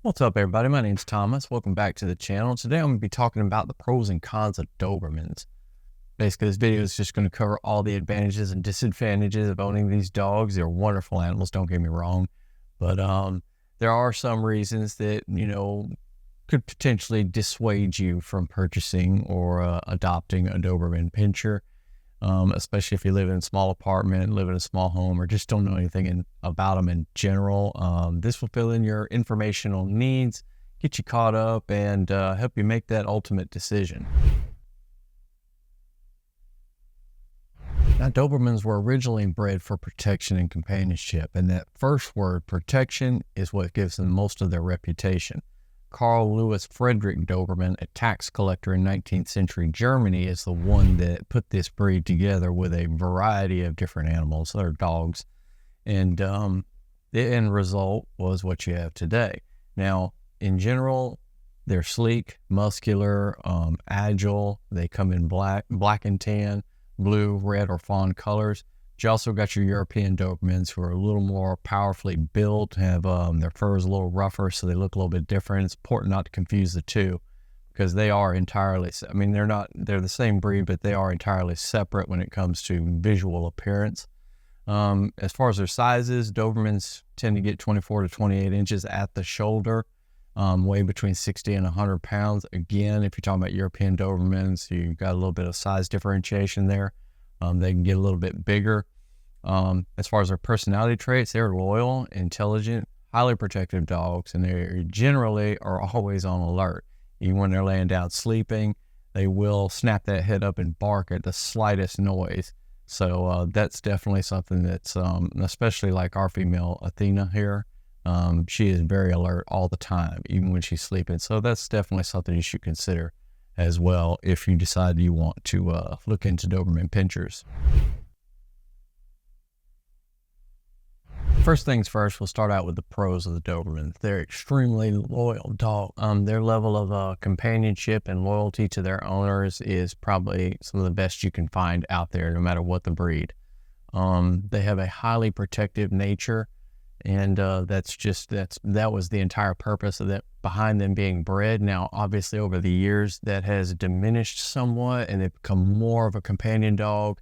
What's up, everybody? My name's Thomas. Welcome back to the channel. Today I'm going to be talking about the pros and cons of Dobermans. Basically, this video is just going to cover all the advantages and disadvantages of owning these dogs. They're wonderful animals, don't get me wrong. But there are some reasons that, could potentially dissuade you from purchasing or adopting a Doberman Pinscher. Especially if you live in a small apartment, live in a small home, or just don't know anything about them in general. This will fill in your informational needs, get you caught up, and help you make that ultimate decision. Now, Dobermans were originally bred for protection and companionship, and that first word, protection, is what gives them most of their reputation. Carl Louis Frederick Doberman, a tax collector in 19th century Germany, is the one that put this breed together with a variety of different animals, or dogs. And the end result was what you have today. Now, in general, they're sleek, muscular, agile. They come in black and tan, blue, red, or fawn colors. You also got your European Dobermans who are a little more powerfully built, have their fur is a little rougher, so they look a little bit different. It's important not to confuse the two because they are entirely, they're the same breed, but they are entirely separate when it comes to visual appearance. As far as their sizes, Dobermans tend to get 24 to 28 inches at the shoulder, weigh between 60 and 100 pounds. Again, if you're talking about European Dobermans, you've got a little bit of size differentiation there. They can get a little bit bigger. As far as their personality traits, they're loyal, intelligent, highly protective dogs, and they generally are always on alert. Even when they're laying down sleeping, they will snap that head up and bark at the slightest noise. So that's definitely something that's, especially like our female Athena here, she is very alert all the time, even when she's sleeping. So that's definitely something you should consider as well if you decide you want to look into Doberman Pinschers. First things first, we'll start out with the pros of the Dobermans. They're extremely loyal dog. Their level of companionship and loyalty to their owners is probably some of the best you can find out there, no matter what the breed. They have a highly protective nature, and that was the entire purpose of that behind them being bred. Now, obviously, over the years, that has diminished somewhat, and they've become more of a companion dog,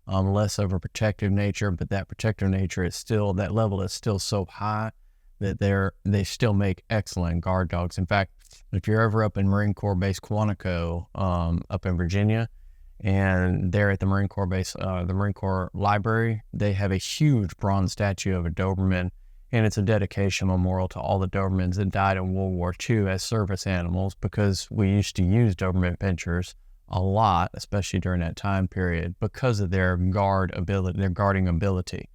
less of a protective nature. But that protective nature is still, that level is still so high that they still make excellent guard dogs. In fact, if you're ever up in Marine Corps Base Quantico, up in Virginia, and there at the Marine Corps Base, the Marine Corps Library, they have a huge bronze statue of a Doberman, and it's a dedication memorial to all the Dobermans that died in World War II as service animals, because we used to use Doberman Pinschers a lot, especially during that time period, because of their guarding ability.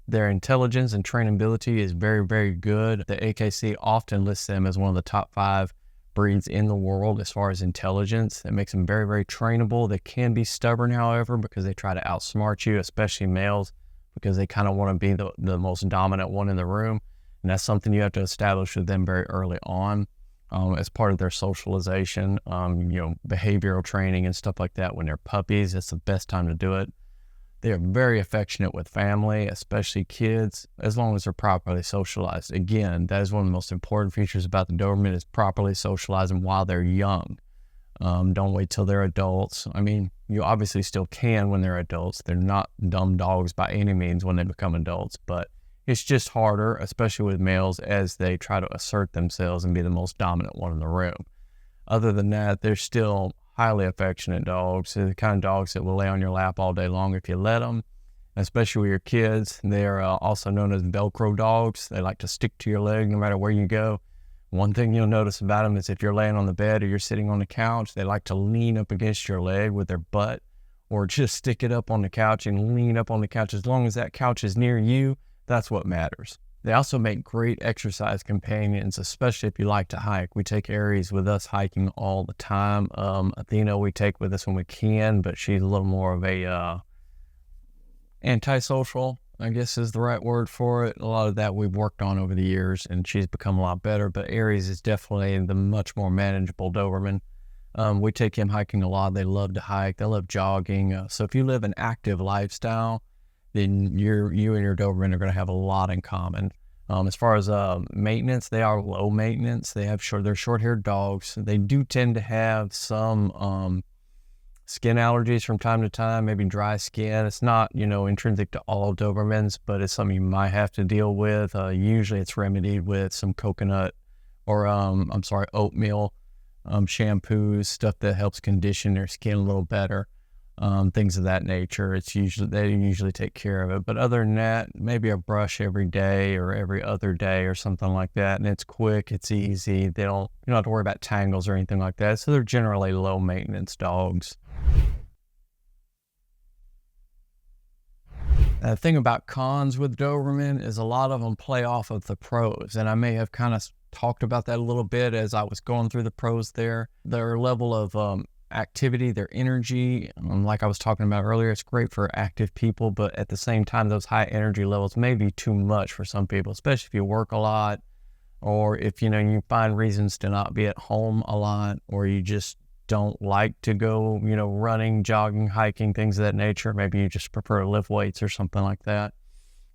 Their intelligence and trainability is very, very good. The AKC often lists them as one of the top 5 breeds in the world as far as intelligence. It makes them very, very trainable. They can be stubborn, however, because they try to outsmart you, especially males, because they kind of want to be the most dominant one in the room. And that's something you have to establish with them very early on as part of their socialization, behavioral training and stuff like that. When they're puppies, it's the best time to do it. They are very affectionate with family, especially kids, as long as they're properly socialized. Again, that is one of the most important features about the Doberman, is properly socializing while they're young. Don't wait till they're adults. I mean, you obviously still can when they're adults. They're not dumb dogs by any means when they become adults, but it's just harder, especially with males, as they try to assert themselves and be the most dominant one in the room. Other than that, they're still highly affectionate dogs. They're the kind of dogs that will lay on your lap all day long if you let them, especially with your kids. They're also known as Velcro dogs. They like to stick to your leg no matter where you go. One thing you'll notice about them is if you're laying on the bed or you're sitting on the couch, they like to lean up against your leg with their butt, or just stick it up on the couch and lean up on the couch. As long as that couch is near you, that's what matters. They also make great exercise companions, especially if you like to hike. We take Aries with us hiking all the time. Athena we take with us when we can, but she's a little more of a antisocial, I guess is the right word for it. A lot of that we've worked on over the years, and she's become a lot better. But Aries is definitely the much more manageable Doberman. We take him hiking a lot. They love to hike. They love jogging. So if you live an active lifestyle, then you and your Doberman are going to have a lot in common. As far as maintenance, they are low maintenance. They're short-haired dogs. They do tend to have some skin allergies from time to time, maybe dry skin. It's not, intrinsic to all Dobermans, but it's something you might have to deal with. Usually it's remedied with some coconut or, oatmeal shampoos, stuff that helps condition their skin a little better, things of that nature. They usually take care of it. But other than that, maybe a brush every day or every other day or something like that. And it's quick, it's easy. You don't have to worry about tangles or anything like that. So they're generally low maintenance dogs. The thing about cons with Doberman is a lot of them play off of the pros, and I may have kind of talked about that a little bit as I was going through the pros there. Their level of activity, their energy, like I was talking about earlier, it's great for active people, but at the same time, those high energy levels may be too much for some people, especially if you work a lot, or if, you find reasons to not be at home a lot, or you just don't like to go, running, jogging, hiking, things of that nature. Maybe you just prefer to lift weights or something like that.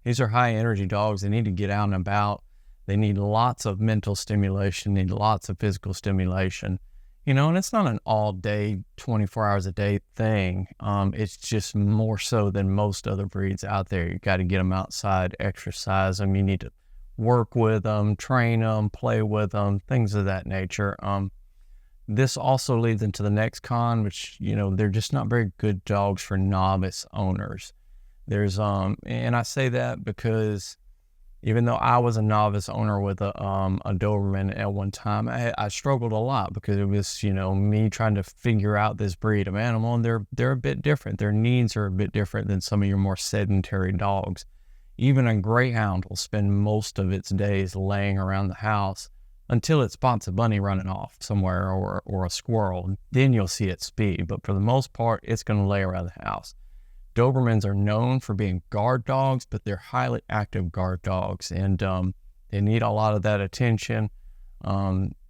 These are high energy dogs. They need to get out and about. They need lots of mental stimulation, need lots of physical stimulation, and it's not an all day, 24 hours a day thing. It's just more so than most other breeds out there. You got to get them outside, exercise them. You need to work with them, train them, play with them, things of that nature. This also leads into the next con, which, they're just not very good dogs for novice owners. And I say that because even though I was a novice owner with a Doberman at one time, I struggled a lot because it was, me trying to figure out this breed of animal, and they're a bit different. Their needs are a bit different than some of your more sedentary dogs. Even a greyhound will spend most of its days laying around the house until it spots a bunny running off somewhere or a squirrel. Then you'll see its speed, but for the most part, it's going to lay around the house. Dobermans are known for being guard dogs, but they're highly active guard dogs, and they need a lot of that attention.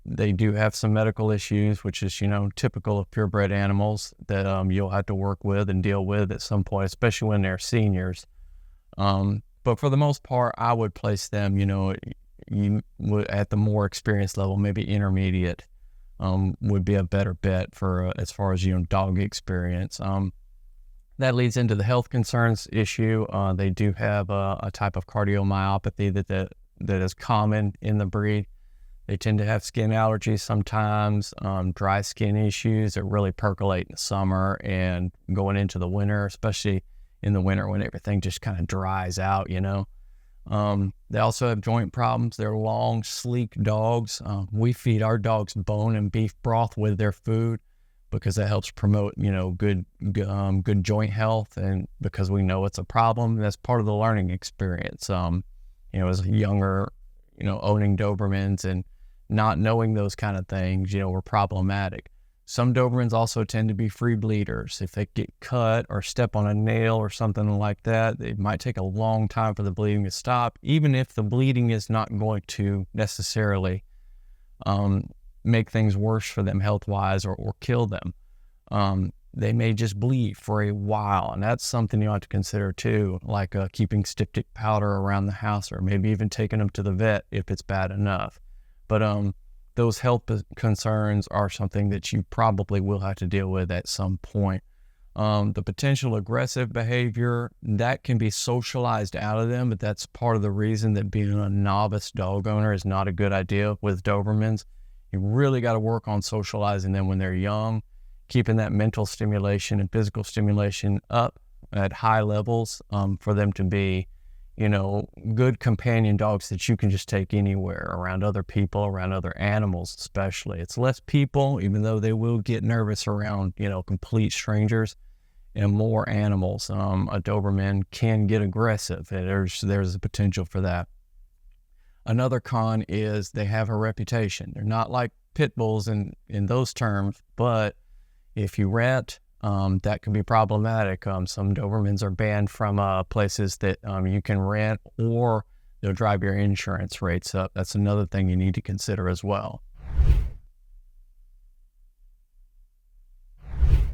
They do have some medical issues, which is, typical of purebred animals that you'll have to work with and deal with at some point, especially when they're seniors. But for the most part, I would place them, you would at the more experienced level, maybe intermediate, would be a better bet for as far as dog experience. That leads into the health concerns issue. They do have a type of cardiomyopathy that is common in the breed. They tend to have skin allergies sometimes, dry skin issues that really percolate in the summer and going into the winter, especially in the winter when everything just kind of dries out. They also have joint problems. They're long, sleek dogs. We feed our dogs bone and beef broth with their food because that helps promote, good joint health, and because we know it's a problem. That's part of the learning experience. As younger, owning Dobermans and not knowing those kind of things, were problematic. Some Dobermans also tend to be free bleeders. If they get cut or step on a nail or something like that, it might take a long time for the bleeding to stop, even if the bleeding is not going to necessarily make things worse for them health-wise or kill them. They may just bleed for a while, and that's something you have to consider too, like keeping styptic powder around the house, or maybe even taking them to the vet if it's bad enough. But those health concerns are something that you probably will have to deal with at some point. The potential aggressive behavior, that can be socialized out of them, but that's part of the reason that being a novice dog owner is not a good idea with Dobermans. You really got to work on socializing them when they're young, keeping that mental stimulation and physical stimulation up at high levels for them to be, good companion dogs that you can just take anywhere, around other people, around other animals especially. It's less people, even though they will get nervous around, complete strangers, and more animals. A Doberman can get aggressive. There's a potential for that. Another con is they have a reputation. They're not like pit bulls in those terms, but if you rent, that can be problematic. Some Dobermans are banned from places that you can rent, or they'll drive your insurance rates up. That's another thing you need to consider as well.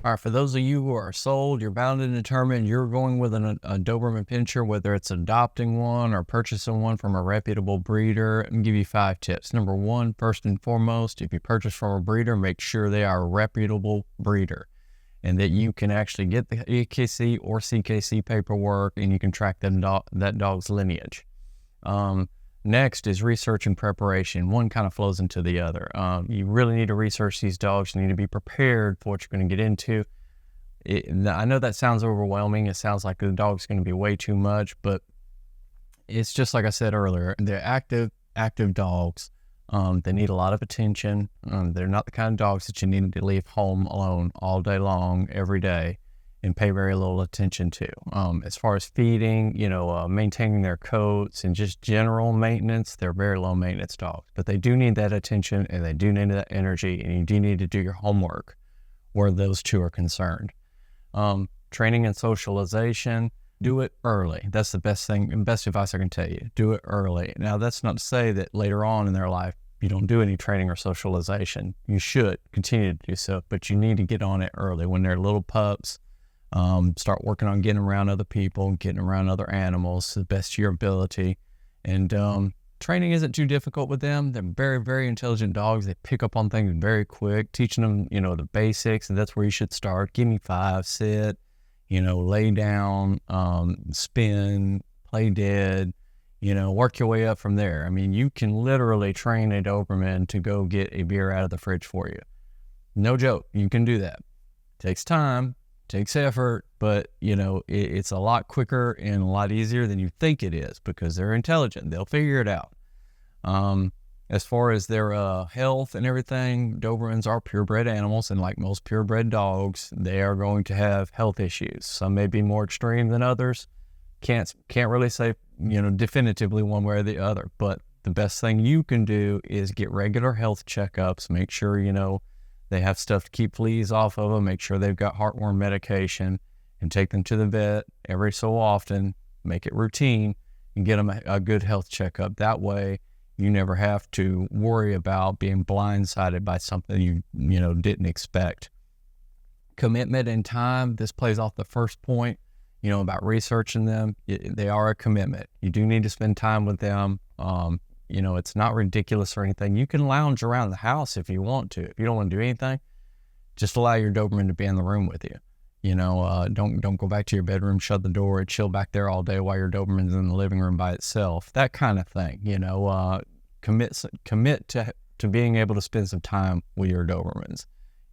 All right, for those of you who are sold, you're bound and determined you're going with a Doberman Pinscher, whether it's adopting one or purchasing one from a reputable breeder. I'm going to give you 5 tips. Number 1, first and foremost, if you purchase from a breeder, make sure they are a reputable breeder and that you can actually get the AKC or CKC paperwork and you can track that dog's lineage. Next is research and preparation. One kind of flows into the other. You really need to research these dogs. You need to be prepared for what you're going to get into. I know that sounds overwhelming. It sounds like the dog's going to be way too much, but it's just like I said earlier. They're active dogs. They need a lot of attention. They're not the kind of dogs that you need to leave home alone all day long, every day, and pay very little attention to. As far as feeding, maintaining their coats and just general maintenance, they're very low maintenance dogs, but they do need that attention and they do need that energy, and you do need to do your homework where those two are concerned. Training and socialization, do it early. That's the best thing and best advice I can tell you. Do it early. Now, that's not to say that later on in their life, you don't do any training or socialization. You should continue to do so, but you need to get on it early when they're little pups. Start working on getting around other people, getting around other animals to the best of your ability. And training isn't too difficult with them. They're very, very intelligent dogs. They pick up on things very quick, teaching them, the basics, and that's where you should start. Give me 5, sit, lay down, spin, play dead, work your way up from there. I mean, you can literally train a Doberman to go get a beer out of the fridge for you. No joke. You can do that. Takes time. Takes effort, but it's a lot quicker and a lot easier than you think it is because they're intelligent. They'll figure it out. As far as their health and everything, Dobermans are purebred animals, and like most purebred dogs, they are going to have health issues. Some may be more extreme than others. Can't really say definitively one way or the other, but the best thing you can do is get regular health checkups. Make sure they have stuff to keep fleas off of them. Make sure they've got heartworm medication and take them to the vet every so often. Make it routine and get them a good health checkup. That way, you never have to worry about being blindsided by something you didn't expect. Commitment and time. This plays off the first point, about researching them. They are a commitment. You do need to spend time with them. It's not ridiculous or anything. You can lounge around the house if you want to. If you don't want to do anything, just allow your Doberman to be in the room with you. Don't go back to your bedroom, shut the door, and chill back there all day while your Doberman's in the living room by itself. That kind of thing. Commit to being able to spend some time with your Dobermans.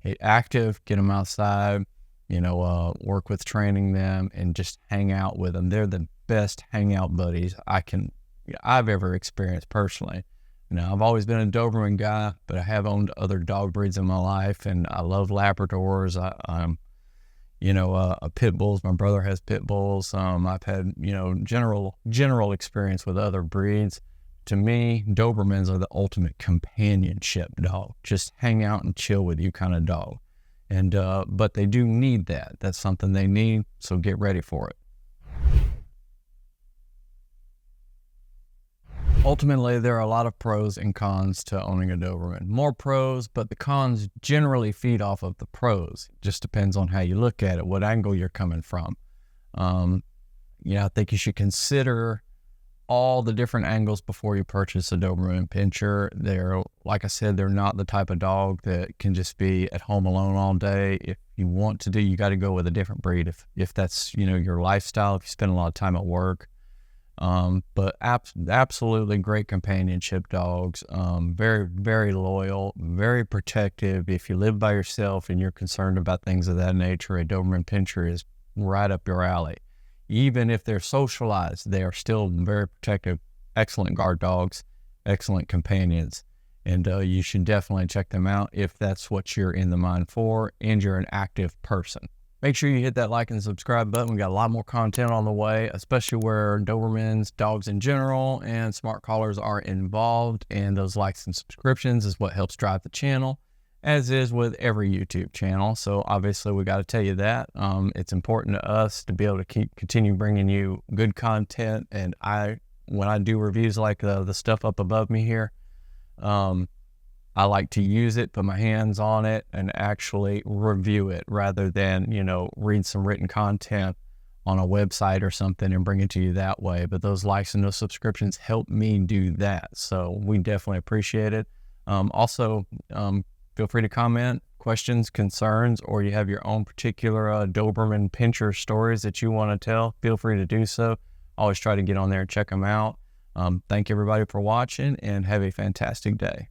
Get active, get them outside. Work with training them and just hang out with them. They're the best hangout buddies I've ever experienced personally. I've always been a Doberman guy, but I have owned other dog breeds in my life, and I love Labradors. Pit bulls. My brother has pit bulls. I've had, general experience with other breeds. To me, Dobermans are the ultimate companionship dog. Just hang out and chill with you kind of dog. And, but they do need that. That's something they need. So get ready for it. Ultimately, there are a lot of pros and cons to owning a Doberman. More pros, but the cons generally feed off of the pros. It just depends on how you look at it, what angle you're coming from. I think you should consider all the different angles before you purchase a Doberman Pinscher. They're, like I said, they're not the type of dog that can just be at home alone all day. If you want to you got to go with a different breed. If that's, your lifestyle, if you spend a lot of time at work. But absolutely great companionship dogs, very, very loyal, very protective. If you live by yourself and you're concerned about things of that nature, a Doberman Pinscher is right up your alley. Even if they're socialized, they are still very protective, excellent guard dogs, excellent companions. And you should definitely check them out if that's what you're in the mind for and you're an active person. Make sure you hit that like and subscribe button. We got a lot more content on the way, especially where Dobermans, dogs in general, and smart collars are involved. And those likes and subscriptions is what helps drive the channel, as is with every YouTube channel. So obviously we got to tell you that. It's important to us to be able to continue bringing you good content. And when I do reviews like the stuff up above me here, I like to use it, put my hands on it, and actually review it rather than, read some written content on a website or something and bring it to you that way. But those likes and those subscriptions help me do that. So we definitely appreciate it. Also, feel free to comment questions, concerns, or you have your own particular Doberman Pinscher stories that you want to tell. Feel free to do so. Always try to get on there and check them out. Thank everybody for watching, and have a fantastic day.